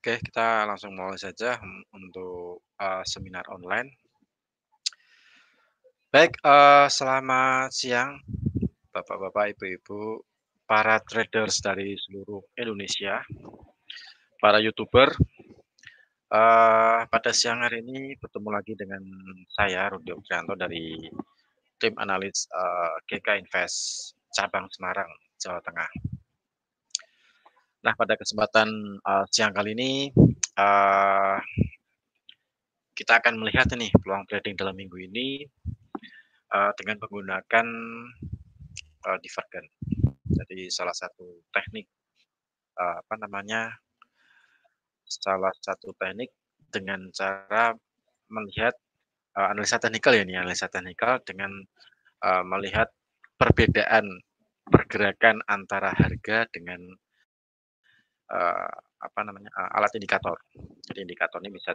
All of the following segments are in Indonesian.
Oke, kita langsung mulai saja untuk seminar online. Baik, selamat siang Bapak-bapak, Ibu-ibu, para traders dari seluruh Indonesia, para YouTuber. Pada siang hari ini bertemu lagi dengan saya Rudi Okjanto dari tim analis GK Invest cabang Semarang, Jawa Tengah. Nah, pada kesempatan siang kali ini kita akan melihat ini peluang trading dalam minggu ini dengan menggunakan divergen. Jadi salah satu teknik salah satu teknik dengan cara melihat analisa teknikal ya, ini analisa teknikal dengan melihat perbedaan pergerakan antara harga dengan alat indikator. Jadi indikator ini bisa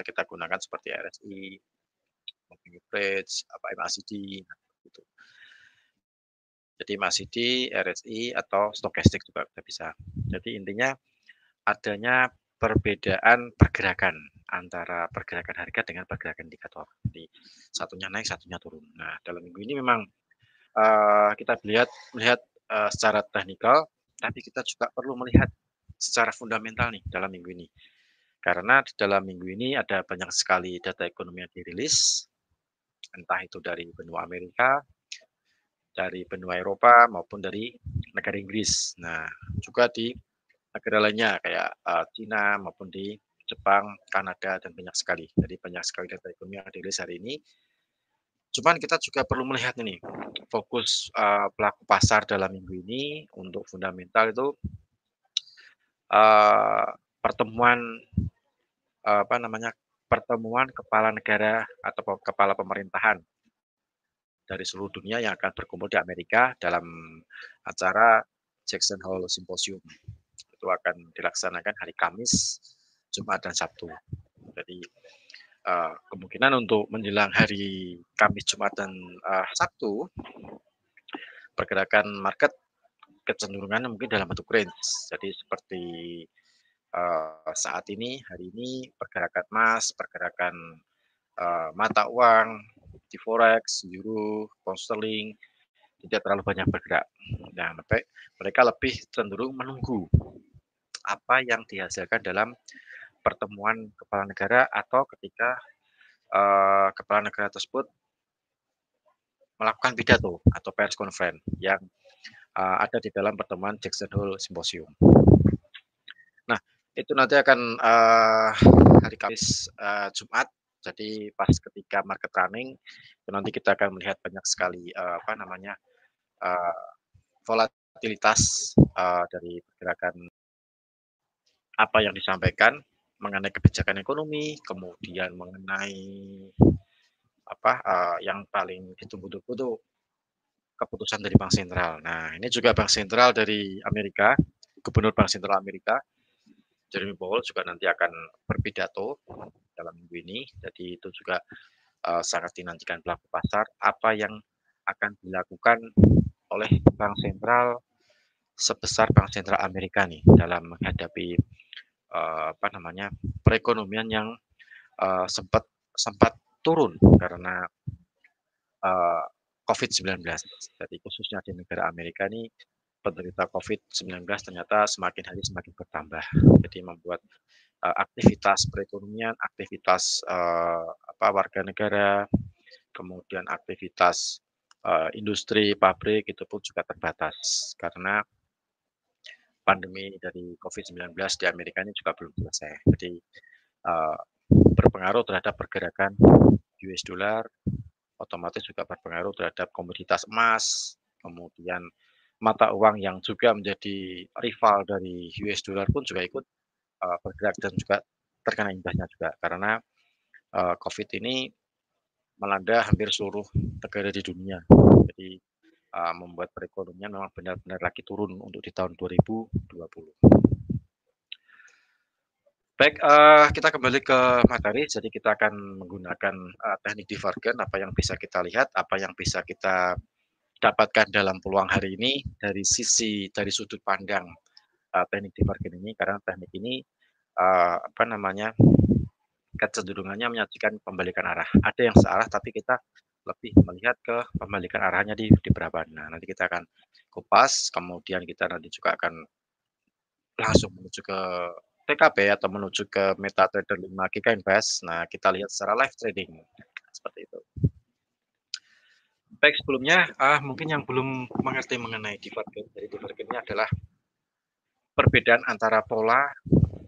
kita gunakan seperti RSI, moving average, MACD, gitu. Jadi MACD, RSI atau stokastik juga bisa. Jadi intinya adanya perbedaan pergerakan antara pergerakan harga dengan pergerakan indikator. Jadi satunya naik, satunya turun. Nah, dalam minggu ini memang kita melihat secara teknikal, tapi kita juga perlu melihat secara fundamental nih dalam minggu ini. Karena di dalam minggu ini ada banyak sekali data ekonomi yang dirilis, entah itu dari benua Amerika, dari benua Eropa maupun dari negara Inggris. Nah, juga di negara lainnya kayak Cina maupun di Jepang, Kanada dan banyak sekali. Jadi banyak sekali data ekonomi yang dirilis hari ini. Cuman kita juga perlu melihat ini fokus pelaku pasar dalam minggu ini untuk fundamental itu pertemuan pertemuan kepala negara atau kepala pemerintahan dari seluruh dunia yang akan berkumpul di Amerika dalam acara Jackson Hole Symposium. Itu akan dilaksanakan hari Kamis, Jumat, dan Sabtu. Jadi kemungkinan untuk menjelang hari Kamis, Jumat, dan Sabtu, pergerakan market kecenderungan mungkin dalam bentuk range. Jadi seperti saat ini, hari ini pergerakan emas, pergerakan mata uang, di forex, euro, pound sterling, tidak terlalu banyak bergerak. Nah, mereka lebih cenderung menunggu apa yang dihasilkan dalam pertemuan kepala negara atau ketika kepala negara tersebut melakukan pidato atau press conference yang ada di dalam pertemuan Jackson Hole Symposium. Nah, itu nanti akan hari Kamis, Jumat. Jadi pas ketika market running, itu nanti kita akan melihat banyak sekali volatilitas dari pergerakan apa yang disampaikan mengenai kebijakan ekonomi, kemudian mengenai yang paling ditunggu-tunggu tuh keputusan dari Bank Sentral. Nah, ini juga Bank Sentral dari Amerika, Gubernur Bank Sentral Amerika, Jeremy Powell juga nanti akan berpidato dalam minggu ini. Jadi itu juga sangat dinantikan pelaku pasar. Apa yang akan dilakukan oleh Bank Sentral sebesar Bank Sentral Amerika nih dalam menghadapi perekonomian yang sempat turun karena COVID-19. Jadi khususnya di negara Amerika ini penderita COVID-19 ternyata semakin hari semakin bertambah. Jadi membuat aktivitas perekonomian, aktivitas warga negara, kemudian aktivitas industri, pabrik itu pun juga terbatas karena pandemi dari COVID-19 di Amerika ini juga belum selesai. Jadi berpengaruh terhadap pergerakan US dollar, otomatis juga berpengaruh terhadap komoditas emas, kemudian mata uang yang juga menjadi rival dari US dollar pun juga ikut bergerak dan juga terkena imbasnya juga karena COVID ini melanda hampir seluruh negara di dunia. Jadi membuat perekonomian memang benar-benar lagi turun untuk di tahun 2020. Baik, kita kembali ke materi. Jadi kita akan menggunakan teknik divergen, apa yang bisa kita lihat, apa yang bisa kita dapatkan dalam peluang hari ini dari sudut pandang teknik divergen ini, karena teknik ini apa namanya, kecenderungannya menyajikan pembalikan arah. Ada yang searah tapi kita lebih melihat ke pembalikan arahnya di berapa. Nah, nanti kita akan kupas, kemudian kita nanti juga akan langsung menuju ke PKB atau menuju ke MetaTrader 5 GK Invest. Nah, kita lihat secara live trading, seperti itu. Baik, sebelumnya, mungkin yang belum mengerti mengenai divergen. Jadi divergen ini adalah perbedaan antara pola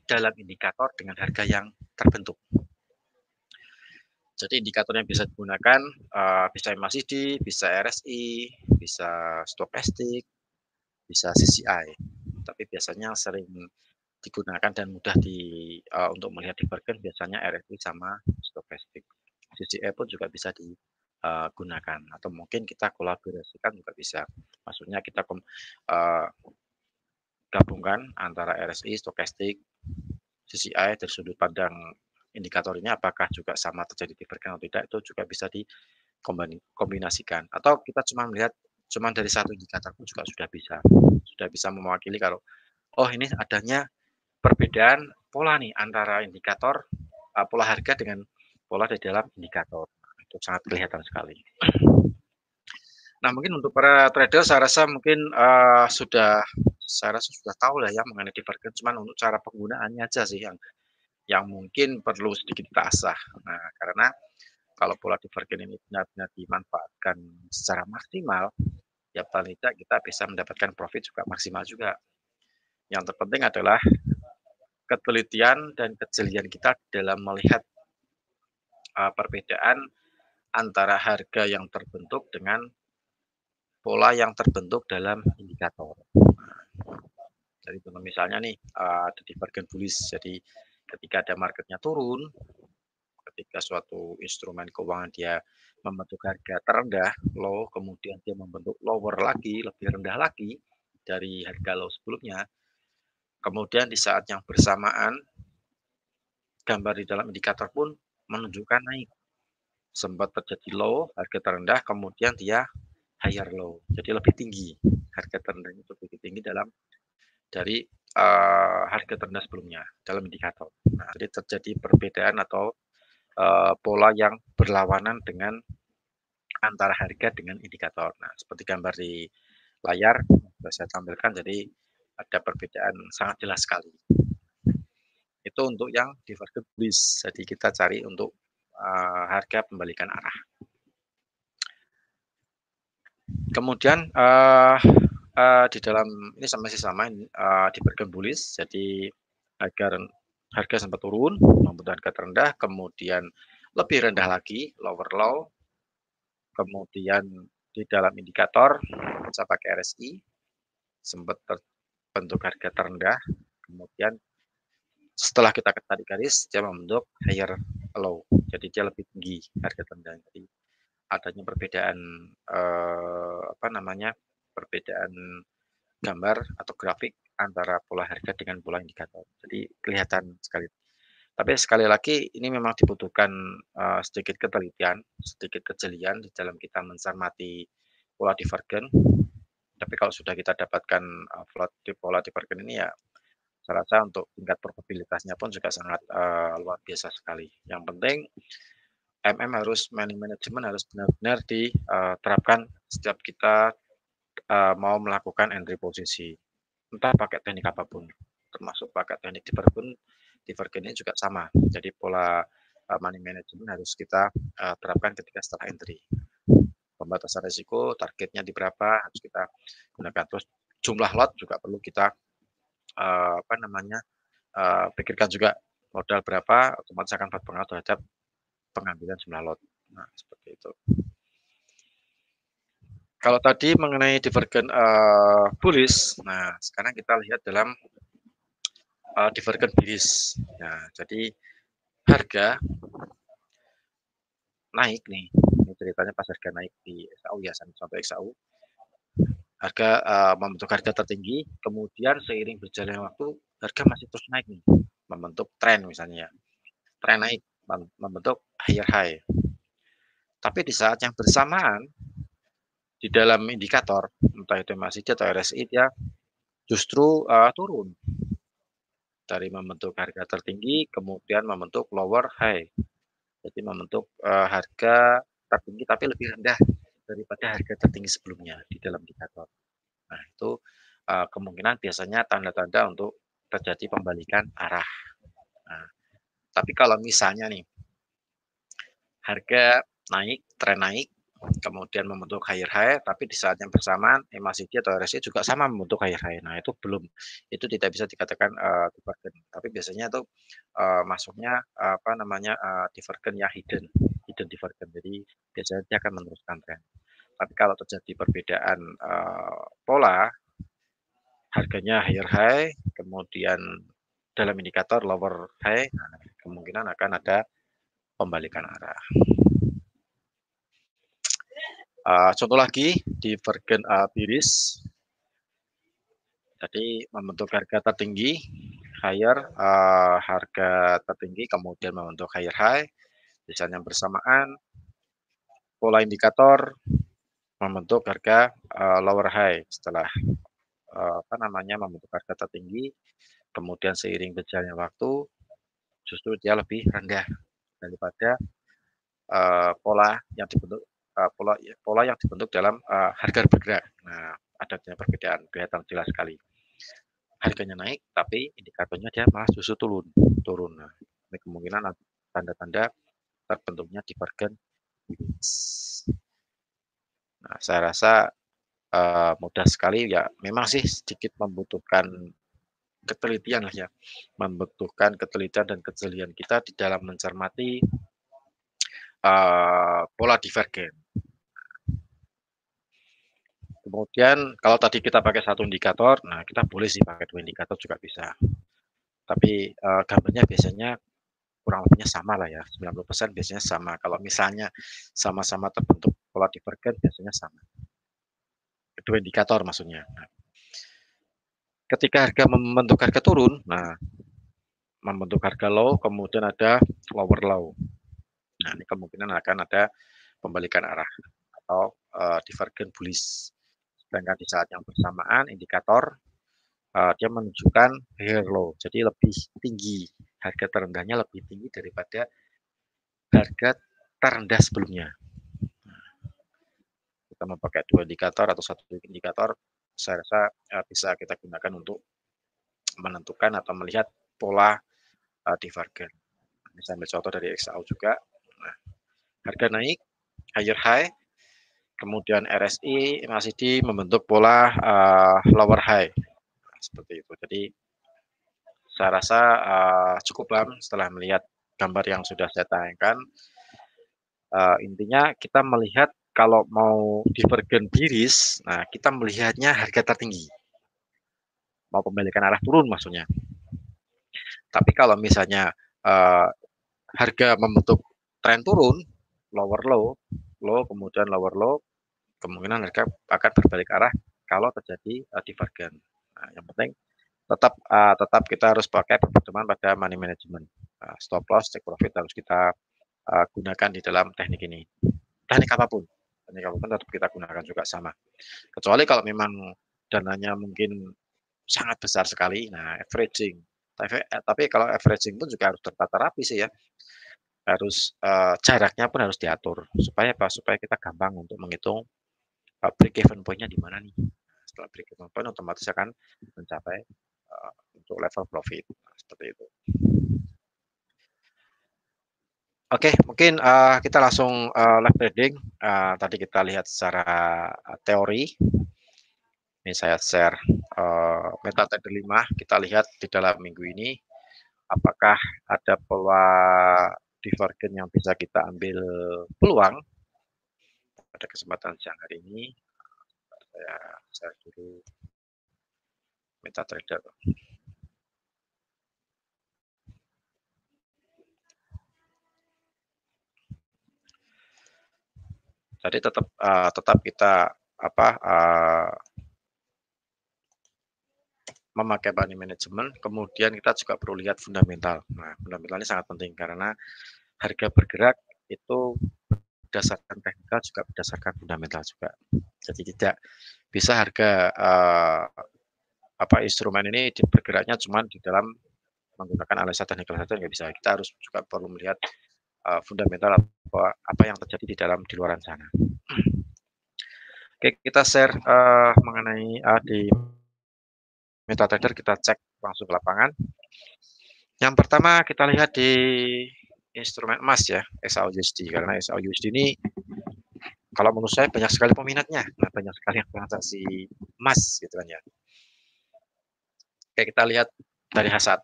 dalam indikator dengan harga yang terbentuk. Jadi indikator yang bisa digunakan bisa MACD, bisa RSI, bisa stokastik, bisa CCI. Tapi biasanya sering digunakan dan mudah untuk melihat divergen biasanya RSI sama stokastik. CCI pun juga bisa digunakan atau mungkin kita kolaborasikan juga bisa. Maksudnya kita gabungkan antara RSI, stokastik, CCI dari sudut pandang indikator ini apakah juga sama terjadi divergen atau tidak, itu juga bisa dikombinasikan. Atau kita cuma melihat cuma dari satu indikator pun juga sudah bisa mewakili kalau oh ini adanya perbedaan pola nih antara indikator pola harga dengan pola di dalam indikator. Itu sangat kelihatan sekali. Nah, mungkin untuk para trader saya rasa mungkin sudah tahu lah ya mengenai divergen, cuman untuk cara penggunaannya aja sih yang mungkin perlu sedikit kita asah. Nah, karena kalau pola divergen ini benar-benar dimanfaatkan secara maksimal, ya paling tidak kita bisa mendapatkan profit juga maksimal juga. Yang terpenting adalah ketelitian dan kejelian kita dalam melihat perbedaan antara harga yang terbentuk dengan pola yang terbentuk dalam indikator. Jadi misalnya nih ada divergen bullish, jadi ketika ada marketnya turun, ketika suatu instrumen keuangan dia membentuk harga terendah low, kemudian dia membentuk lower lagi, lebih rendah lagi dari harga low sebelumnya, kemudian di saat yang bersamaan gambar di dalam indikator pun menunjukkan naik, sempat terjadi low, harga terendah, kemudian dia higher low, jadi lebih tinggi, harga terendahnya lebih tinggi dari harga terendah sebelumnya dalam indikator. Nah, jadi terjadi perbedaan atau pola yang berlawanan dengan antara harga dengan indikator. Nah, seperti gambar di layar sudah saya tampilkan, jadi ada perbedaan sangat jelas sekali. Itu untuk yang divergen bullish. Jadi kita cari untuk harga pembalikan arah. Kemudian di dalam ini masih sama divergen bullish. Jadi harga sempat turun, membentuk harga terendah, kemudian lebih rendah lagi, lower low, kemudian di dalam indikator saya pakai RSI, sempat terbentuk harga terendah, kemudian setelah kita tarik garis dia membentuk higher low, jadi dia lebih tinggi harga terendah. Jadi adanya perbedaan perbedaan gambar atau grafik antara pola harga dengan pola indikator. Jadi kelihatan sekali. Tapi sekali lagi ini memang dibutuhkan sedikit ketelitian, sedikit kejelian di dalam kita mencermati pola divergen. Tapi kalau sudah kita dapatkan pola divergen ini ya saya rasa untuk tingkat probabilitasnya pun juga sangat luar biasa sekali. Yang penting money management harus benar-benar diterapkan setiap kita mau melakukan entry posisi, entah pakai teknik apapun, termasuk pakai teknik divergen ini juga sama. Jadi pola money management harus kita terapkan ketika setelah entry. Pembatasan risiko, targetnya di berapa harus kita gunakan. Terus jumlah lot juga perlu kita pikirkan juga, modal berapa otomatis akan berpengaruh terhadap pengambilan jumlah lot. Nah, seperti itu. Kalau tadi mengenai divergen bullish, nah sekarang kita lihat dalam divergen bearish. Nah, jadi harga naik nih, ini ceritanya pas harga naik di XAU ya, sampai XAU. Harga membentuk harga tertinggi, kemudian seiring berjalannya waktu harga masih terus naik nih, membentuk tren misalnya, tren naik, membentuk higher high. Tapi di saat yang bersamaan di dalam indikator, entah itu MACD atau RSI, dia justru turun. dari membentuk harga tertinggi kemudian membentuk lower high. Jadi membentuk, harga tertinggi tapi lebih rendah daripada harga tertinggi sebelumnya di dalam indikator. Nah itu, kemungkinan biasanya tanda-tanda untuk terjadi pembalikan arah. Nah, tapi kalau misalnya nih, harga naik, tren naik, kemudian membentuk higher high, tapi di saat yang bersamaan MACD atau RSI juga sama membentuk higher high. Nah itu belum, itu tidak bisa dikatakan, divergen. Tapi biasanya itu, masuknya, apa namanya, divergen ya hidden divergen. Jadi biasanya dia akan meneruskan tren. Tapi kalau terjadi perbedaan, pola, harganya higher high, kemudian dalam indikator lower high, nah, kemungkinan akan ada pembalikan arah. Contoh lagi divergen bearish. Jadi membentuk harga tertinggi, higher, harga tertinggi kemudian membentuk higher high. Di saat yang bersamaan pola indikator membentuk harga lower high setelah apa namanya membentuk harga tertinggi, kemudian seiring berjalannya waktu justru dia lebih rendah daripada pola yang dibentuk pola yang dibentuk dalam harga bergerak. Nah, ada perbedaan kelihatan jelas sekali. Harganya naik, tapi indikatornya dia malah justru turun. Nah, ini kemungkinan tanda-tanda terbentuknya divergen. Nah, saya rasa mudah sekali ya. Memang sih sedikit membutuhkan ketelitian lah ya, membutuhkan ketelitian dan kejelian kita di dalam mencermati pola divergen. Kemudian kalau tadi kita pakai satu indikator, nah kita boleh sih pakai dua indikator juga bisa. Tapi gambarnya biasanya kurang lebihnya sama lah ya, 90% biasanya sama. Kalau misalnya sama-sama terbentuk pola divergen biasanya sama. Kedua indikator maksudnya. Nah, ketika harga membentuk harga turun, nah membentuk harga low, kemudian ada lower low. Nah ini kemungkinan akan ada pembalikan arah atau divergen bullish. Sedangkan di saat yang bersamaan indikator dia menunjukkan higher low, jadi lebih tinggi, harga terendahnya lebih tinggi daripada harga terendah sebelumnya. Kita memakai dua indikator atau satu indikator, saya rasa bisa kita gunakan untuk menentukan atau melihat pola divergen. Bisa ambil contoh dari XAU juga. Nah, harga naik, higher high, kemudian RSI, MACD membentuk pola lower high. Nah, seperti itu. Jadi saya rasa cukup paham setelah melihat gambar yang sudah saya tayangkan. Intinya kita melihat kalau mau divergen bearish, nah kita melihatnya harga tertinggi. Mau pembalikan arah turun maksudnya. Tapi kalau misalnya harga membentuk tren turun, lower low, low kemudian lower low, kemungkinan harga akan berbalik arah kalau terjadi divergen. Nah, yang penting tetap kita harus pakai perhitungan pada money management. Stop loss, take profit harus kita gunakan di dalam teknik ini. Teknik apapun tetap kita gunakan juga sama. Kecuali kalau memang dananya mungkin sangat besar sekali, nah averaging. Tapi kalau averaging pun juga harus tertata rapi sih ya. Harus jaraknya pun harus diatur supaya apa? Supaya kita gampang untuk menghitung break even point-nya di mana nih. Setelah break even point otomatis akan mencapai untuk level profit. Nah, seperti itu. Oke, mungkin kita langsung live trading. Tadi kita lihat secara teori. Ini saya share MetaTrader 5. Kita lihat di dalam minggu ini apakah ada pola divergen yang bisa kita ambil peluang pada kesempatan siang hari ini. Saya share dulu MetaTrader. Jadi tetap kita memakai money management, kemudian kita juga perlu lihat fundamental. Nah, fundamental ini sangat penting karena harga bergerak itu berdasarkan teknikal juga berdasarkan fundamental juga. Jadi tidak bisa harga instrumen ini bergeraknya cuma di dalam menggunakan analisa teknikal saja nggak bisa. Kita harus juga perlu melihat fundamental apa yang terjadi di luaran sana. Oke, kita share mengenai di MetaTrader, kita cek langsung ke lapangan. Yang pertama kita lihat di instrumen emas ya, SAUSD, karena SAUSD ini kalau menurut saya banyak sekali peminatnya, banyak sekali yang transaksi emas gitu kan ya. Oke, kita lihat dari H1,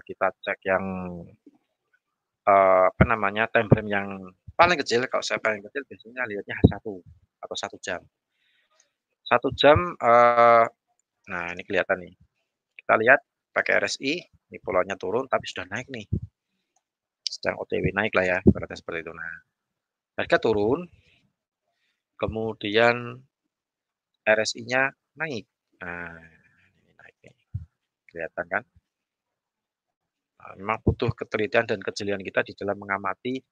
kita cek yang time frame yang paling kecil. Kalau saya paling kecil biasanya lihatnya H1 atau 1 jam. 1 jam, nah ini kelihatan nih. Kita lihat pakai RSI, ini polanya turun tapi sudah naik nih. Sedang OTW naik lah ya, berarti seperti itu. Nah, harga turun, kemudian RSI-nya naik. Nah, ini naik nih. Kelihatan kan? Nah, memang butuh ketelitian dan kejelian kita di dalam mengamati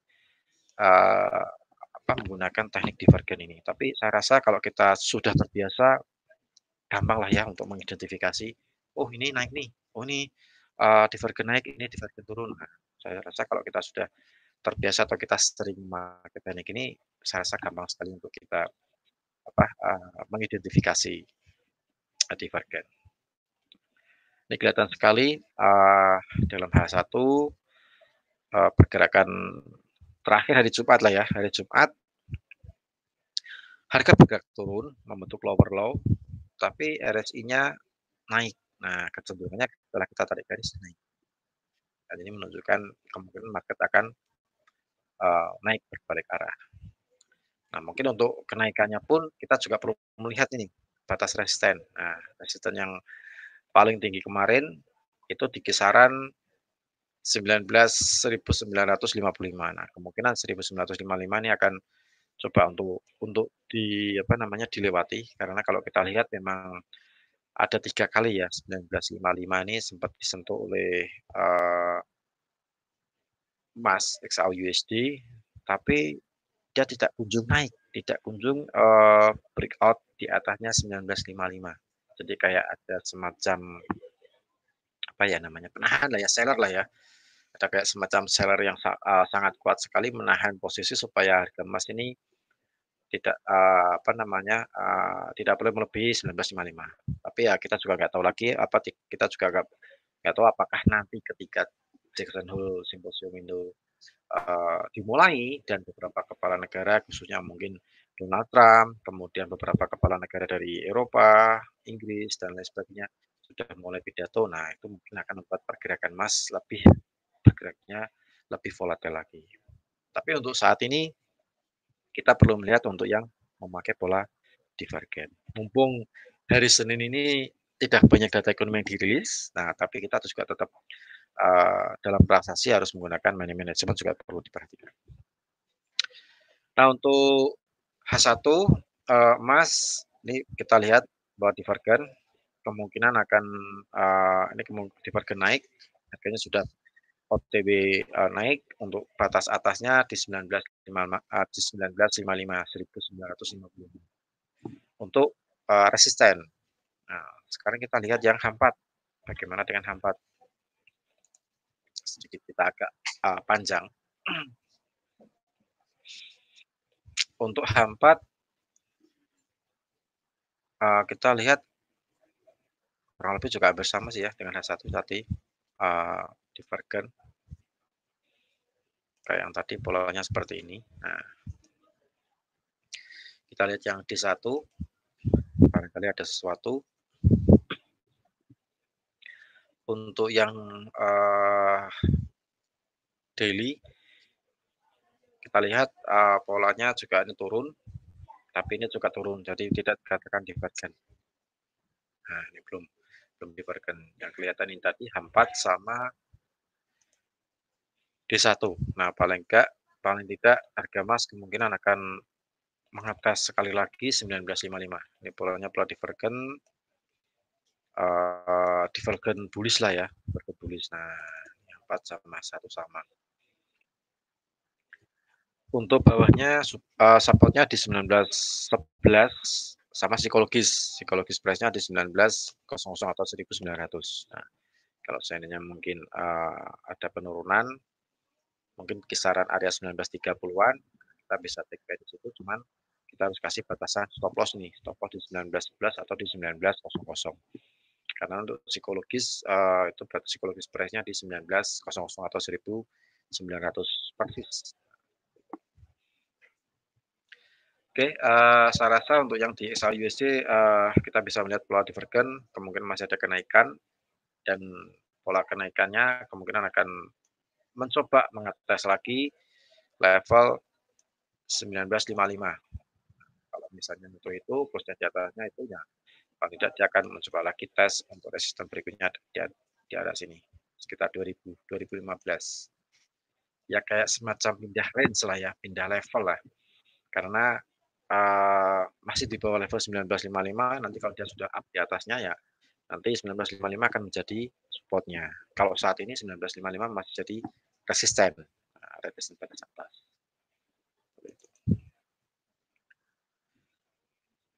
menggunakan teknik divergen ini. Tapi saya rasa kalau kita sudah terbiasa, gampang lah ya untuk mengidentifikasi, oh ini naik nih, oh ini divergen naik, ini divergen turun. Nah, saya rasa kalau kita sudah terbiasa atau kita sering memakai teknik ini, saya rasa gampang sekali untuk kita mengidentifikasi divergen. Ini kelihatan sekali dalam H1 pergerakan terakhir hari Jumat lah ya, hari Jumat harga bergerak turun, membentuk lower low, tapi RSI-nya naik. Nah, kecenderungannya setelah kita tarik garis naik. Dan ini menunjukkan kemungkinan market akan naik berbalik arah. Nah, mungkin untuk kenaikannya pun kita juga perlu melihat ini batas resisten. Nah, resisten yang paling tinggi kemarin itu di kisaran 19.955. Nah, kemungkinan 1955 ini akan coba untuk dilewati, karena kalau kita lihat memang ada 3 kali ya 1955 ini sempat disentuh oleh emas XAUUSD, tapi dia tidak kunjung naik, tidak kunjung breakout di atasnya 1955. Jadi kayak ada semacam penahan lah ya, seller lah ya. Ada kayak semacam seller yang sangat kuat sekali menahan posisi supaya harga emas ini tidak tidak boleh melebihi 1955. Tapi ya kita juga nggak tahu lagi, kita juga nggak tahu apakah nanti ketika Jackson Hole Symposium itu dimulai dan beberapa kepala negara, khususnya mungkin Donald Trump, kemudian beberapa kepala negara dari Eropa, Inggris, dan lain sebagainya sudah mulai pidato. Nah, itu mungkin akan membuat pergerakan emas bergeraknya lebih volatil lagi. Tapi untuk saat ini kita perlu melihat untuk yang memakai pola divergen. Mumpung hari Senin ini tidak banyak data ekonomi yang dirilis, nah tapi kita juga tetap dalam transaksi harus menggunakan money management juga perlu diperhatikan. Nah, untuk H1 emas ini kita lihat bahwa divergen kemungkinan akan ini divergen naik, harganya sudah OTW naik untuk batas atasnya di 1955. Untuk resisten. Nah, sekarang kita lihat yang H4. Bagaimana dengan H4? Sedikit kita agak panjang. Untuk H4 kita lihat kurang lebih juga bersama sih ya dengan H1 tadi, divergen. Kayak yang tadi polanya seperti ini. Nah, kita lihat yang D1, barangkali ada sesuatu. Untuk yang daily, kita lihat polanya juga ini turun, tapi ini juga turun, jadi tidak dikatakan divergen. Nah, ini belum divergen. Yang kelihatan ini tadi H4 sama D1. Nah, paling tidak harga emas kemungkinan akan mengatas sekali lagi 1955. Ini polanya pola divergen, divergen bullish lah ya, divergen bullish. Nah, 4 sama 1 sama. Untuk bawahnya supportnya di 1911 sama psikologis price-nya di 1900 atau 1900. Nah, Kalau seandainya mungkin ada penurunan, mungkin kisaran area 1930-an, kita bisa take buy di situ, cuman kita harus kasih batasan stop loss nih, stop loss di 1911 atau di 1900. Karena untuk psikologis itu berarti psikologis price-nya di 1900 atau 1900 persis. Oke, saya rasa untuk yang di XAU USD kita bisa melihat pola divergen, kemungkinan masih ada kenaikan, dan pola kenaikannya kemungkinan akan mencoba mengetes lagi level 1955. Kalau misalnya untuk itu, kursusnya di atasnya itu ya, paling tidak dia akan mencoba lagi tes untuk resisten berikutnya di arah sini, sekitar 2015. Ya kayak semacam pindah range lah ya, pindah level lah. Karena masih di bawah level 1955, nanti kalau dia sudah up di atasnya ya, nanti 1955 akan menjadi supportnya. Kalau saat ini 1955 masih jadi resisten, resisten pada atas.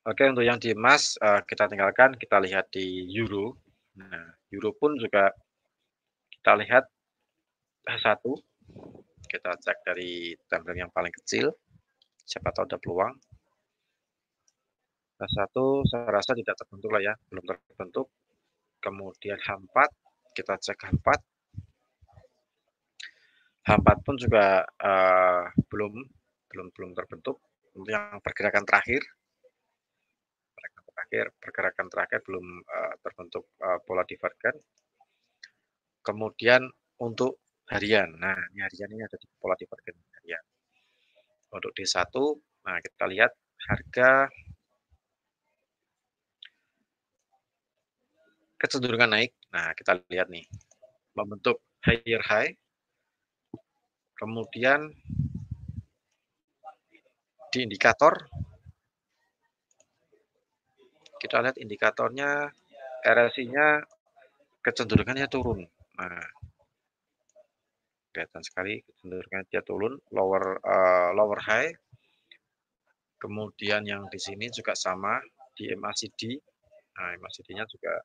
Oke, untuk yang di emas kita tinggalkan, kita lihat di euro. Nah, euro pun juga kita lihat satu, kita cek dari time frame yang paling kecil, siapa tahu ada peluang. H1 saya rasa tidak terbentuk lah ya, belum terbentuk. Kemudian H4, kita cek H4. H4 pun juga belum terbentuk. Untuk yang pergerakan terakhir belum terbentuk pola divergen. Kemudian untuk harian, nah ini harian ini ada di pola divergen harian. Untuk D1, nah kita lihat harga kecenderungan naik. Nah kita lihat nih, membentuk higher high, kemudian di indikator kita lihat indikatornya RSI-nya kecenderungannya turun. Nah, kelihatan sekali kecenderungannya dia turun, lower high. Kemudian yang di sini juga sama di MACD. Nah, MACD-nya juga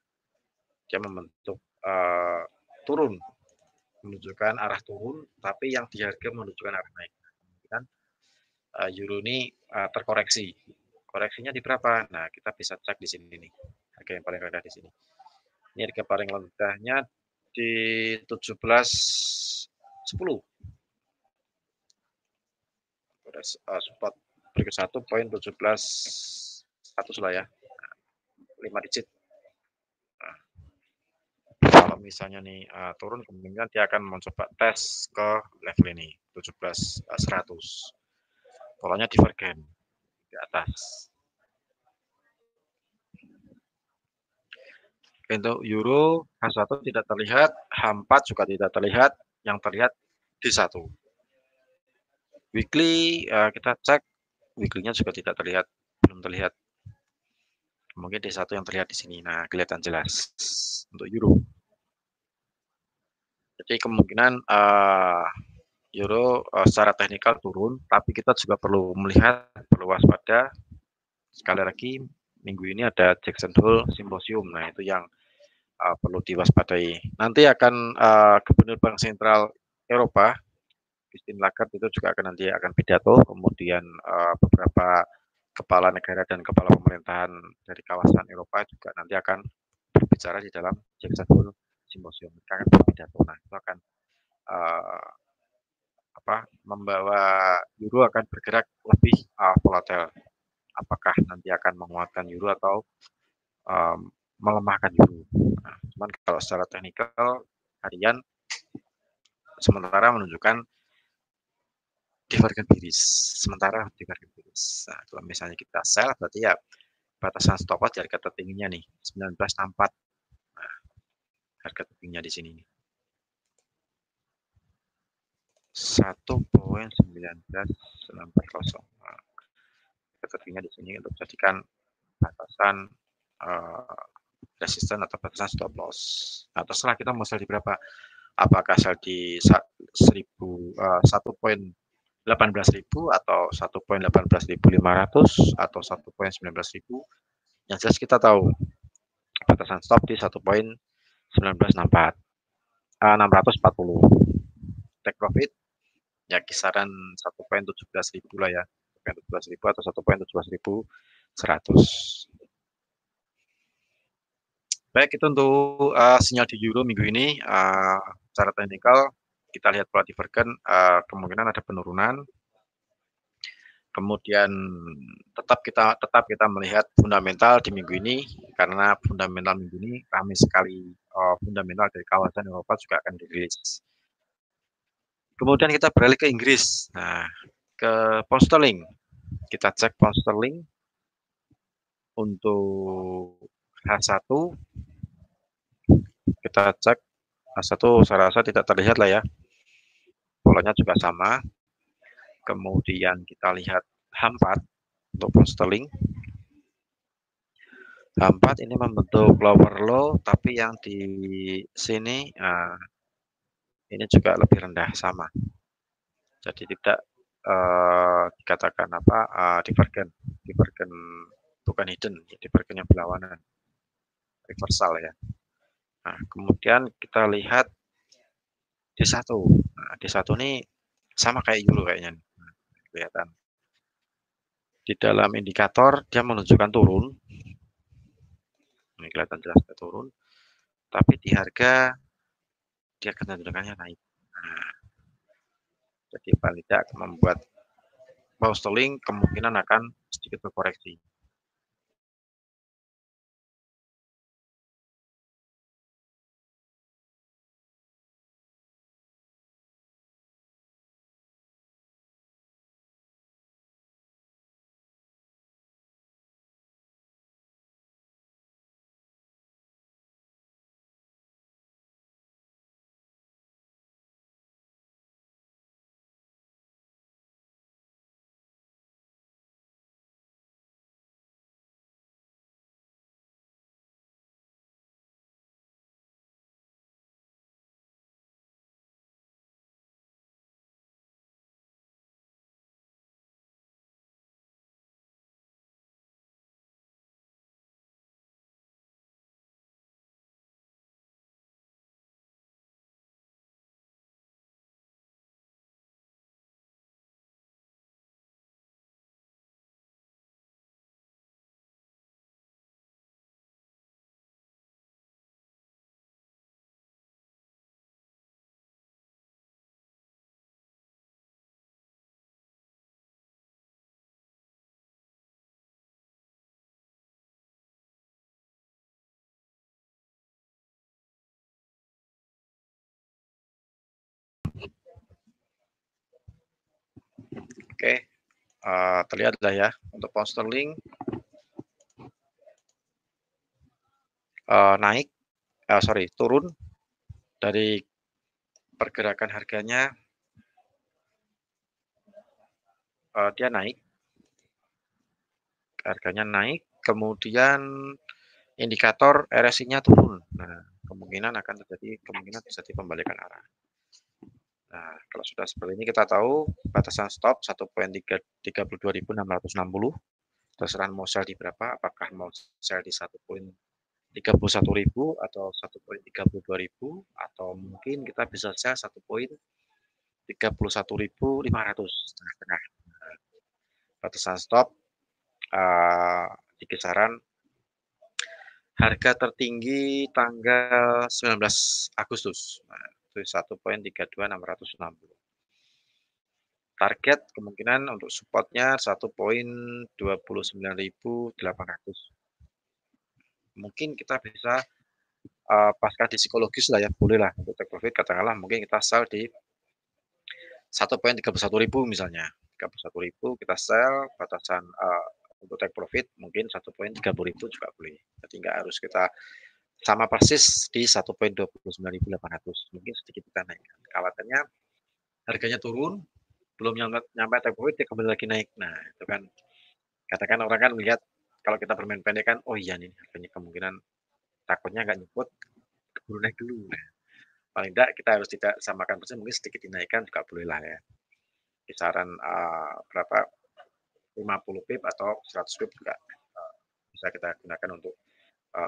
dia membentuk turun, menunjukkan arah turun, tapi yang di harga menunjukkan arah naik. Kan euro ini terkoreksi. Koreksinya di berapa? Nah, kita bisa cek di sini nih. Harga yang paling rendah di sini. Ini harga paling rendahnya di 17.10. Support berikut 1.17.100 lah ya. 5 digit. Nah, kalau misalnya nih turun, kemungkinan dia akan mencoba tes ke level ini 17.100. Polanya divergen di atas. Untuk euro H1 tidak terlihat, H4 juga tidak terlihat, yang terlihat D1. Weekly kita cek, weekly-nya juga tidak terlihat, belum terlihat. Mungkin D1 yang terlihat di sini. Nah, kelihatan jelas untuk euro. Jadi kemungkinan euro secara teknikal turun, tapi kita juga perlu melihat, perlu waspada. Sekali lagi, minggu ini ada Jackson Hole Symposium. Nah, itu yang perlu diwaspadai. Nanti akan Gubernur Bank Sentral Eropa, Christine Lagarde itu juga nanti akan pidato, kemudian beberapa kepala negara dan kepala pemerintahan dari kawasan Eropa juga nanti akan berbicara di dalam Jackson Hole Symposium. Mereka akan berpidato. Nah, itu akan membawa euro akan bergerak lebih volatile. Apakah nanti akan menguatkan euro atau melemahkan euro. Nah, cuman kalau secara teknikal harian sementara menunjukkan divergen biris. Sementara divergen biris. Nah, kalau misalnya kita sell berarti ya batasan stop loss di harga tertingginya nih 1964. Nah, harga tertingginya di sini nih. 1.1940. Nah, harga tertingginya di sini untuk jadikan batasan resisten atau batasan stop loss. Nah, terserah kita mau sell di berapa. Apakah sell di 1.18.000 atau 1.18.500 atau 1.19.000. Yang jelas kita tahu batasan stop di 1.1964. 640. Take profit ya kisaran 1,17.000 lah ya, 1,17.000 atau 1,17.100. Baik, itu untuk sinyal di euro minggu ini. Secara teknikal kita lihat pola divergen, kemungkinan ada penurunan. Kemudian tetap kita melihat fundamental di minggu ini, karena fundamental minggu ini ramai sekali, fundamental dari kawasan Eropa juga akan dirilis. Kemudian kita beralih ke Inggris. Nah, ke pound sterling. Kita cek pound sterling untuk H1. Kita cek H1, saya rasa tidak terlihat lah ya. Polanya juga sama. Kemudian kita lihat H4 untuk pound sterling. H4 ini membentuk lower low, tapi yang di sini ini juga lebih rendah, sama. Jadi tidak dikatakan divergen bukan hidden, divergen yang berlawanan, reversal ya. Nah, kemudian kita lihat D1. Nah, D1 ini sama kayak euro kayaknya. Nah, kelihatan. Di dalam indikator dia menunjukkan turun. Ini kelihatan jelas turun. Tapi di harga dia kecenderungannya naik. Nah, jadi paling tidak membuat pound sterling kemungkinan akan sedikit berkoreksi. Oke, terlihat lah ya untuk pound sterling turun dari pergerakan harganya, dia naik, harganya naik, kemudian indikator RSI-nya turun. Nah, kemungkinan terjadi pembalikan arah. Nah, kalau sudah seperti ini kita tahu batasan stop 1,32.660. Terserah mau sell di berapa, apakah mau sell di 1,31.000 atau 1,32.000, atau mungkin kita bisa sell 1,31.500 tengah-tengah. Batasan stop di kisaran harga tertinggi tanggal 19 Agustus. Nah, itu 1,32660. Target kemungkinan untuk supportnya 1,29.800. Mungkin kita bisa pasca di psikologis lah ya, boleh lah untuk take profit, katakanlah mungkin kita sell di 1,31.000 misalnya. 31.000 kita sell, batasan untuk take profit mungkin 1,30.000 juga boleh. Jadi nggak harus kita sama persis di 1,29.800. Mungkin sedikit kita naik. Khawatirnya harganya turun, belum nyampe take profit, dia kembali lagi naik. Nah, itu kan katakan orang kan melihat kalau kita bermain pendek kan, oh iya nih harganya kemungkinan takutnya nggak nyebut, keburu naik dulu. Nah, paling tidak kita harus tidak samakan persis, mungkin sedikit dinaikkan juga boleh lah ya. Kisaran berapa 50 pip atau 100 pip juga bisa kita gunakan untuk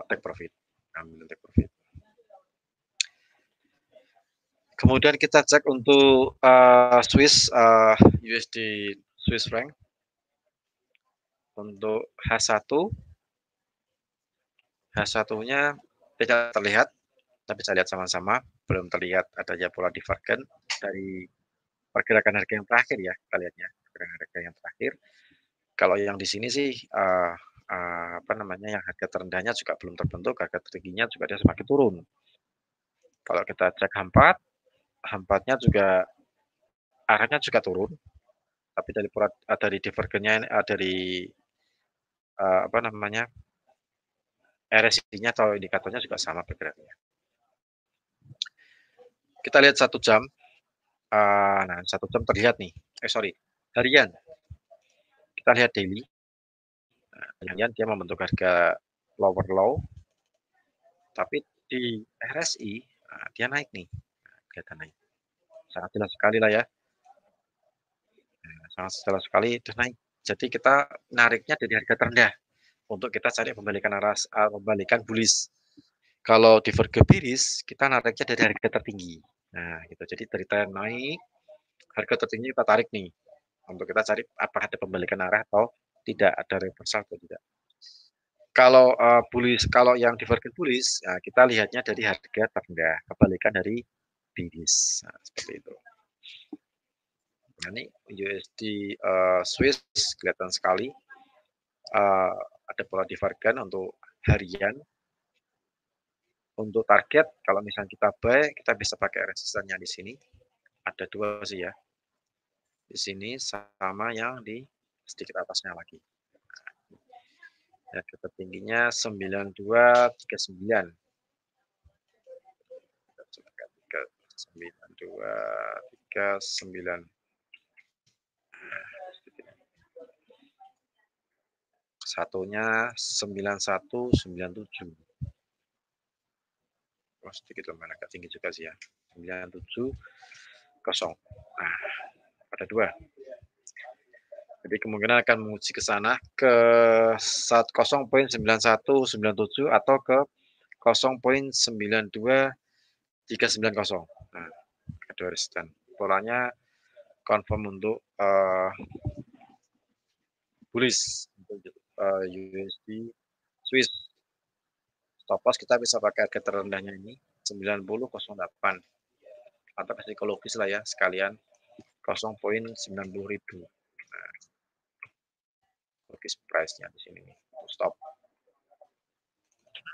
take profit, ambil take profit. Kemudian kita cek untuk USD Swiss franc untuk H1, H1-nya tidak terlihat, tapi bisa lihat sama-sama, belum terlihat adanya pola divergen dari pergerakan harga yang terakhir ya, kita lihatnya, pergerakan harga yang terakhir. Kalau yang di sini sih, apa namanya, yang harga terendahnya juga belum terbentuk, harga tertingginya juga dia semakin turun. Kalau kita cek H4, H4-nya juga arahnya juga turun, tapi dari dari divergennya dari apa namanya, RSI-nya atau indikatornya juga sama bergeraknya. Kita lihat 1 jam. Nah, 1 jam terlihat nih. Sorry, harian. Kita lihat daily. Nah, harian dia membentuk harga lower low, tapi di RSI dia naik nih. Nah, kelihatan naik. Sangat jelas sekali lah ya. Nah, sangat jelas sekali itu naik. Jadi kita nariknya dari harga terendah untuk kita cari pembalikan arah, pembalikan bullish. Kalau divergen bearish, kita nariknya dari harga tertinggi. Nah, gitu. Jadi dari tren naik, harga tertinggi kita tarik nih untuk kita cari apakah ada pembalikan arah atau tidak, ada reversal atau tidak. Kalau bullish, kalau yang divergen bullish, nah, kita lihatnya dari harga terendah, kebalikan dari bearish. Nah, seperti itu. Nah, ini USD Swiss kelihatan sekali ada pola divergen untuk harian. Untuk target, kalau misalnya kita buy, kita bisa pakai resistannya di sini. Ada 2 sih ya. Di sini sama yang di sedikit atasnya lagi. Ya, tertingginya 9239. 9239. Satunya 9197. Oh, sedikit lumayan agak tinggi juga sih ya. 970. Nah, ada 2. Jadi kemungkinan akan menguji ke sana ke 0.9197 atau ke 0.92390. Nah, kedua resisten. Polanya confirm untuk bullish untuk USD Swiss. Stop loss kita bisa pakai harga terendahnya ini 90.08 atau psikologis lah ya sekalian 0.90.000. Nah, logis price-nya di sini nih. Stop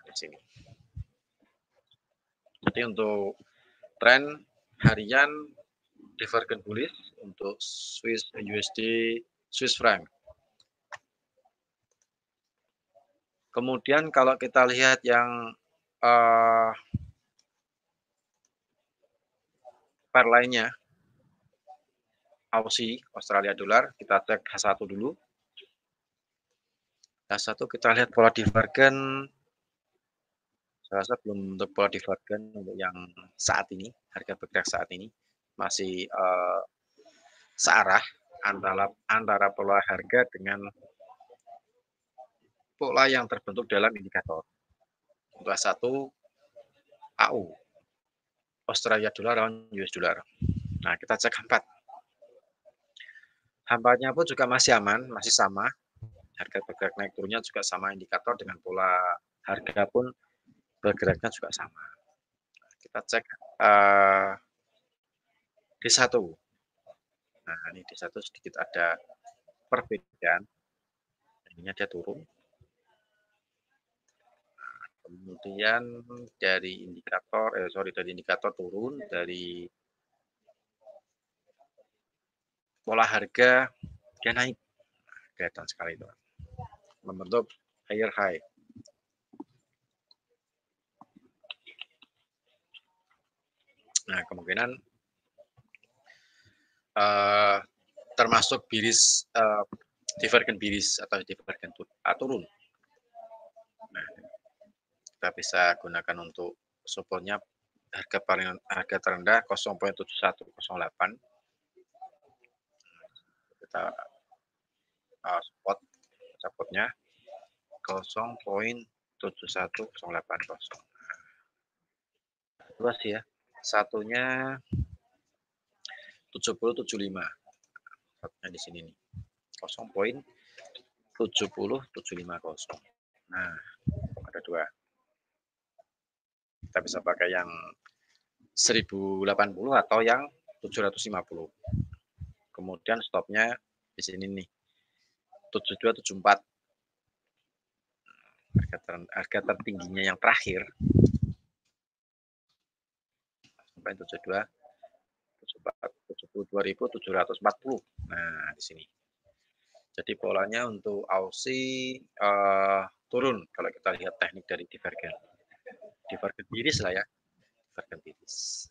di sini. Jadi untuk tren harian divergen bullish untuk USD Swiss franc. Kemudian kalau kita lihat yang pair lainnya, Aussie, Australia dolar, kita cek H1 dulu. H1 kita lihat pola divergen, saya rasa belum untuk pola divergen untuk yang saat ini, harga bergerak saat ini masih searah antara pola harga dengan pola yang terbentuk dalam indikator. Untuk H1 AU, Australia dolar lawan US dollar. Nah, kita cek H4. H4-nya pun juga masih aman, masih sama. Harga bergerak naik turunnya juga sama indikator dengan pola harga pun bergeraknya juga sama. Kita cek D1. Nah, ini D1 sedikit ada perbedaan. Ininya dia turun. Nah, kemudian dari indikator turun, dari pola harga dia naik. Kelihatan sekali itu. Membentuk higher high. Nah, kemungkinan termasuk bearish, divergen bearish atau divergen turun. Nah, kita bisa gunakan untuk supportnya harga terendah 0.7108. Kita supportnya 0.71080. Luas ya. satunya 70.75. Satunya di sini nih. 0.70750. Nah, ada dua. Kita bisa pakai yang 1080 atau yang 750. Kemudian stopnya di sini nih 7274. Harga tertingginya yang terakhir sampai 72.740. Nah, di sini. Jadi polanya untuk Aussie turun kalau kita lihat teknik dari divergen. Divergen tiris lah ya. Divergen tiris.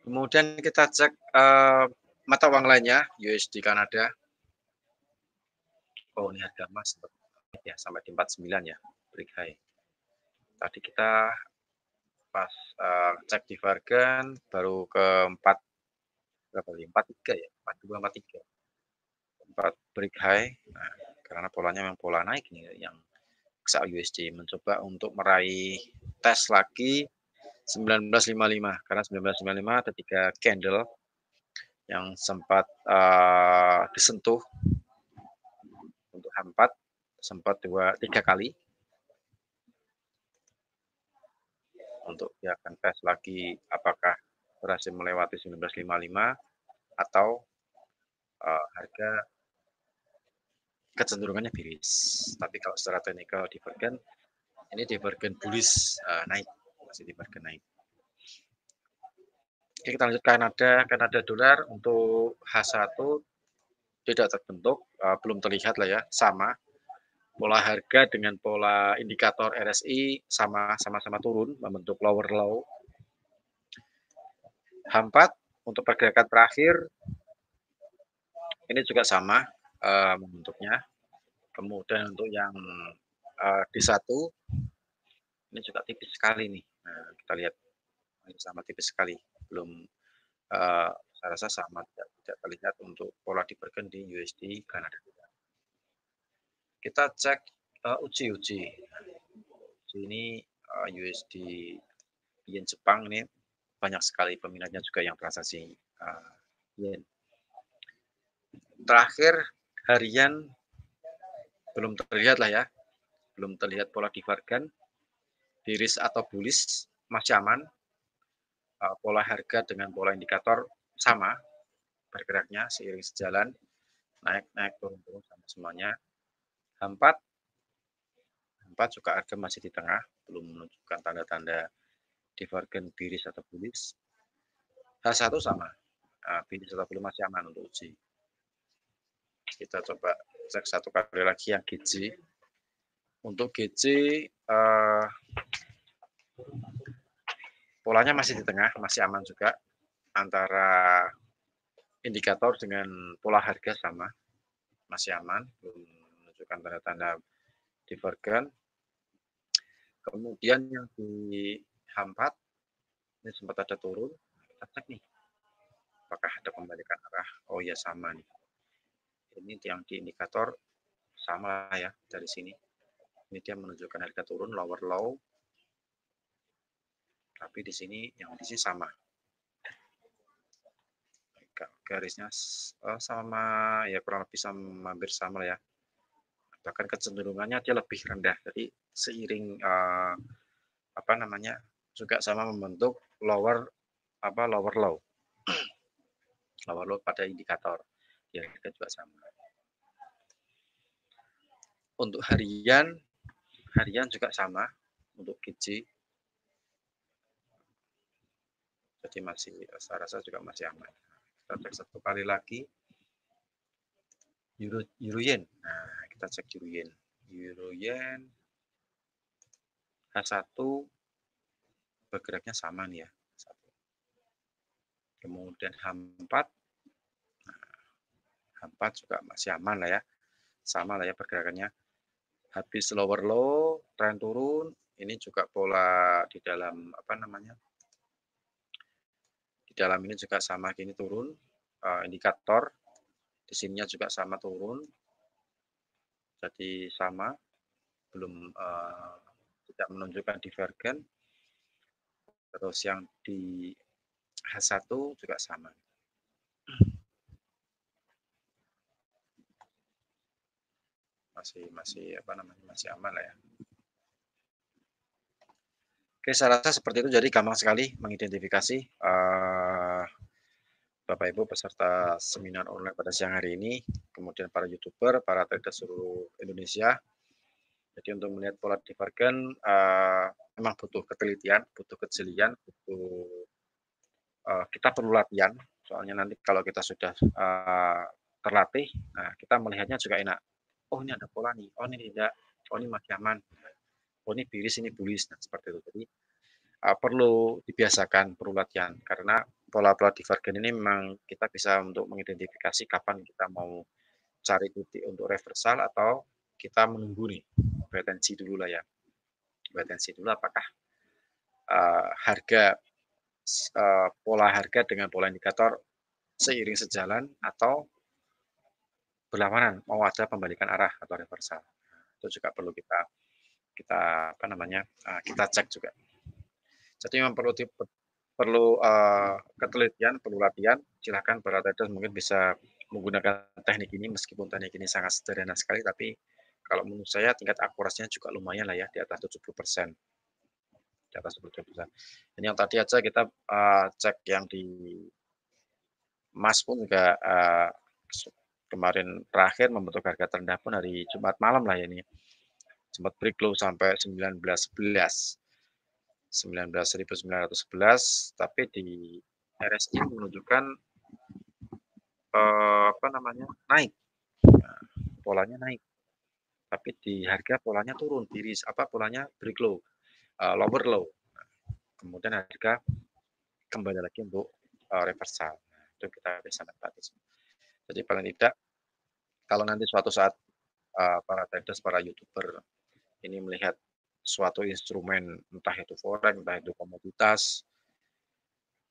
Kemudian kita cek mata uang lainnya, USD Kanada. Oh, ini harga emas ya sampai di 49 ya, break high. Tadi kita pas cek divergen baru ke 4 berapa ya? 43 ya, 42 43. 4 break high. Nah, karena polanya memang pola naik nih yang XAU USD mencoba untuk meraih tes lagi 1955 karena 1955 ada 3 candle yang sempat disentuh untuk H4 sempat 3 kali untuk dia akan tes lagi apakah berhasil melewati 1955 atau harga kecenderungannya bearish. Tapi kalau secara teknikal divergen ini divergen bullish naik, masih divergen naik. Oke, kita lanjut Kanada dolar untuk H1 tidak terbentuk, belum terlihat lah ya, sama. Pola harga dengan pola indikator RSI sama-sama turun, membentuk lower low. H4 untuk pergerakan terakhir ini juga sama membentuknya. Kemudian untuk yang D1 ini juga tipis sekali nih. Nah, kita lihat ini sama tipis sekali, belum saya rasa sama tidak terlihat untuk pola divergen di USD Kanada. Kita cek uji. Ini USD yen Jepang ini banyak sekali peminatnya juga yang transaksi yen. Terakhir harian belum terlihat lah ya, belum terlihat pola divergen, bearish atau bullish masih aman. Pola harga dengan pola indikator sama bergeraknya seiring sejalan, naik turun sama semuanya. H4 juga harga masih di tengah, belum menunjukkan tanda-tanda divergen bearish atau bullish. H1 sama, bearish atau belum masih aman untuk uji. Kita coba cek satu kali lagi yang GJ. Untuk GJ polanya masih di tengah, masih aman juga antara indikator dengan pola harga sama, masih aman, belum menunjukkan tanda-tanda divergen. Kemudian yang di H4 ini sempat ada turun, kita cek nih apakah ada pembalikan arah. Oh ya, sama nih, ini yang di indikator sama ya dari sini, ini dia menunjukkan harga turun lower low, tapi di sini yang di sini sama garisnya sama ya, kurang lebih hampir sama ya, bahkan kecenderungannya dia lebih rendah. Jadi seiring juga sama membentuk lower low lower low pada indikator ya, harga juga sama. Untuk harian juga sama untuk GJ, jadi masih saya rasa juga masih aman. Kita cek satu kali lagi euro yen. Nah, kita cek euro yen H1 bergeraknya sama nih ya. Kemudian H4 juga masih aman lah ya, sama lah ya pergerakannya. Habis lower low, tren turun, ini juga pola di dalam di dalam ini juga sama gini turun, indikator di sininya juga sama turun, jadi sama, belum tidak menunjukkan divergen. terus yang di H1 juga sama. Masih apa namanya, masih aman lah ya. Oke, saya rasa seperti itu, jadi gampang sekali mengidentifikasi Bapak Ibu peserta seminar online pada siang hari ini, kemudian para YouTuber, para trader seluruh Indonesia. Jadi untuk melihat pola divergen memang butuh ketelitian, butuh kejelian, butuh kita perlu latihan. Soalnya nanti kalau kita sudah terlatih, nah kita melihatnya juga enak. Oh ini ada pola nih, oh ini tidak, oh ini masih aman, oh ini biris, ini bullish, nah seperti itu. Jadi perlu dibiasakan, perlu latihan, karena pola-pola divergen ini memang kita bisa untuk mengidentifikasi kapan kita mau cari titik untuk reversal atau kita menunggu nih, wait and see dulu lah ya. Wait and see dulu apakah harga pola harga dengan pola indikator seiring sejalan atau berlawanan, mau ada pembalikan arah atau reversal. Itu juga perlu kita apa namanya, kita cek juga. Jadi memang perlu ketelitian, perlu latihan. Silahkan para traders mungkin bisa menggunakan teknik ini, meskipun teknik ini sangat sederhana sekali, tapi kalau menurut saya tingkat akurasinya juga lumayan lah ya, di atas 70%. Di atas 70%. Ini yang tadi aja kita cek yang di emas pun juga kemarin terakhir membentuk harga terendah pun hari Jumat malam lah ya ini. Sempat break low sampai 1911. 19.911, tapi di RSI menunjukkan apa namanya, naik. Nah, polanya naik. Tapi di harga polanya turun, polanya break low, lower low. Kemudian harga kembali lagi untuk reversal. Nah, itu kita bisa nikmati. Jadi paling tidak kalau nanti suatu saat para traders, para YouTuber ini melihat suatu instrumen, entah itu forex, entah itu komoditas,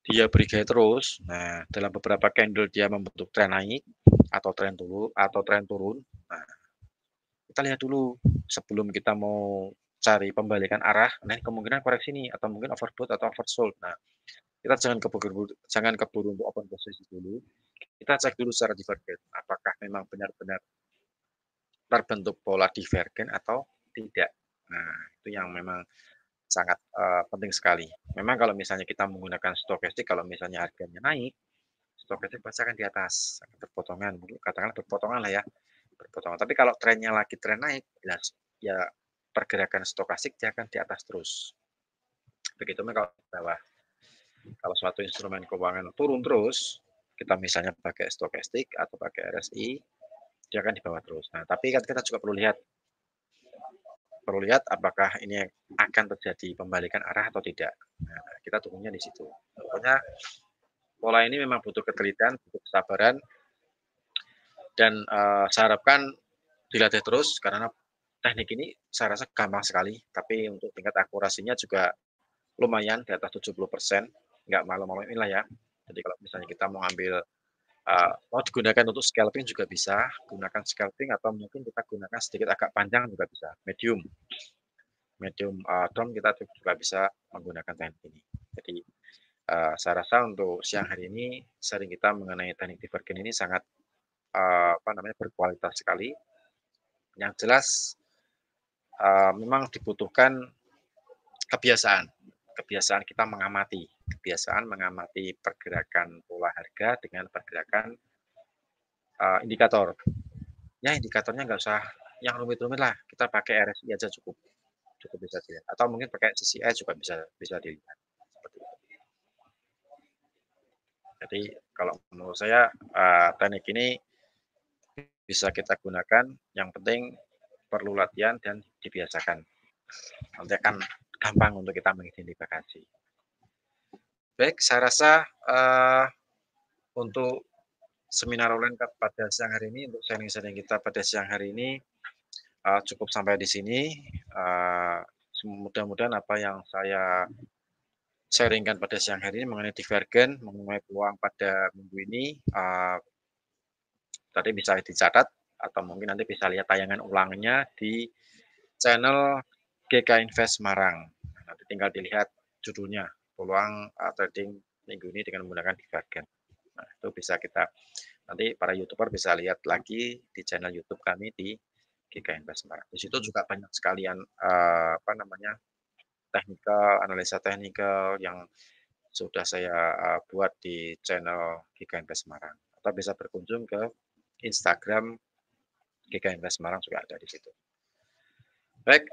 dia bergaya terus. Nah, dalam beberapa candle dia membentuk tren naik atau tren turun. Nah, kita lihat dulu sebelum kita mau cari pembalikan arah. Nah, kemungkinan koreksi ini atau mungkin overbought atau oversold. Nah, kita jangan keburu untuk open posisi dulu. Kita cek dulu secara divergen, apakah memang benar-benar terbentuk pola divergen atau tidak. Nah, itu yang memang sangat penting sekali. Memang kalau misalnya kita menggunakan stokastik, kalau misalnya harganya naik, stokastik pasti akan di atas, berpotongan, mungkin katakanlah berpotongan lah ya, berpotongan. Tapi kalau trennya lagi tren naik, ya pergerakan stokastik dia akan di atas terus. Begitu kalau di bawah. Kalau suatu instrumen keuangan turun terus, kita misalnya pakai stokastik atau pakai RSI, dia akan di bawah terus. Nah, tapi kan kita juga perlu lihat apakah ini akan terjadi pembalikan arah atau tidak. Nah, kita tunggunya di situ. Pokoknya pola ini memang butuh ketelitian, butuh kesabaran, dan saya harapkan dilatih terus karena teknik ini saya rasa gampang sekali, tapi untuk tingkat akurasinya juga lumayan di atas 70%, nggak malu-maluin lah ya. Jadi kalau misalnya kita mau ambil mau digunakan untuk scalping juga bisa, gunakan scalping atau mungkin kita gunakan sedikit agak panjang juga bisa, medium term kita juga bisa menggunakan teknik ini. Jadi saya rasa untuk siang hari ini sharing kita mengenai teknik divergen ini sangat berkualitas sekali. Yang jelas memang dibutuhkan kebiasaan kita mengamati, pergerakan pola harga dengan pergerakan indikator. Ya indikatornya nggak usah yang rumit-rumit lah, kita pakai RSI aja cukup bisa dilihat. Atau mungkin pakai CCI juga bisa dilihat. Jadi kalau menurut saya teknik ini bisa kita gunakan, yang penting perlu latihan dan dibiasakan. Nanti akan gampang untuk kita mengidentifikasi. Baik, saya rasa untuk seminar online pada siang hari ini, untuk sharing-sharing kita pada siang hari ini cukup sampai di sini. Mudah-mudahan apa yang saya sharingkan pada siang hari ini mengenai divergen, mengenai peluang pada minggu ini, tadi bisa dicatat atau mungkin nanti bisa lihat tayangan ulangnya di channel GK Invest Semarang. Nanti tinggal dilihat judulnya, peluang, trading minggu ini dengan menggunakan divergen. Nah, itu bisa kita nanti para YouTuber bisa lihat lagi di channel YouTube kami di GK Invest Semarang. Di situ juga banyak sekalian, apa namanya, analisa teknikal yang sudah saya, buat di channel GK Invest Semarang, atau bisa berkunjung ke Instagram GK Invest Semarang juga ada di situ. Baik,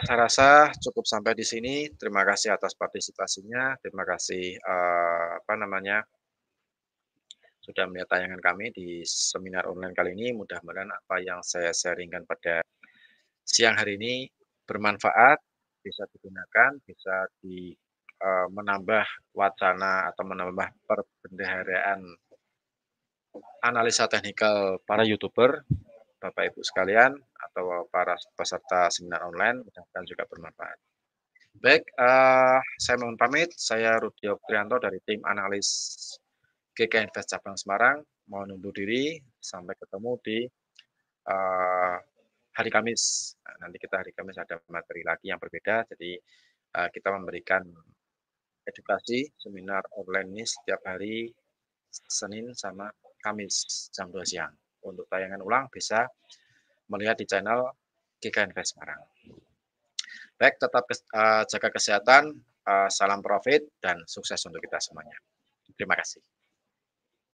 saya rasa cukup sampai di sini. Terima kasih atas partisipasinya, terima kasih, apa namanya, sudah melihat tayangan kami di seminar online kali ini. Mudah-mudahan apa yang saya sharing-kan pada siang hari ini bermanfaat, bisa digunakan, bisa menambah wacana atau menambah perbendaharaan analisa teknikal para YouTuber, Bapak Ibu sekalian, atau para peserta seminar online, mudah-mudahan juga bermanfaat. Baik, saya mohon pamit, saya Rudi Oktrianto dari tim analis GK Invest Cabang Semarang, mohon undur diri, sampai ketemu di, hari Kamis. Nah, nanti kita hari Kamis ada materi lagi yang berbeda, jadi, kita memberikan edukasi seminar online ini setiap hari Senin sama Kamis jam 2 siang. Untuk tayangan ulang bisa melihat di channel GK Invest Semarang. Baik, tetap jaga kesehatan, salam profit dan sukses untuk kita semuanya. Terima kasih.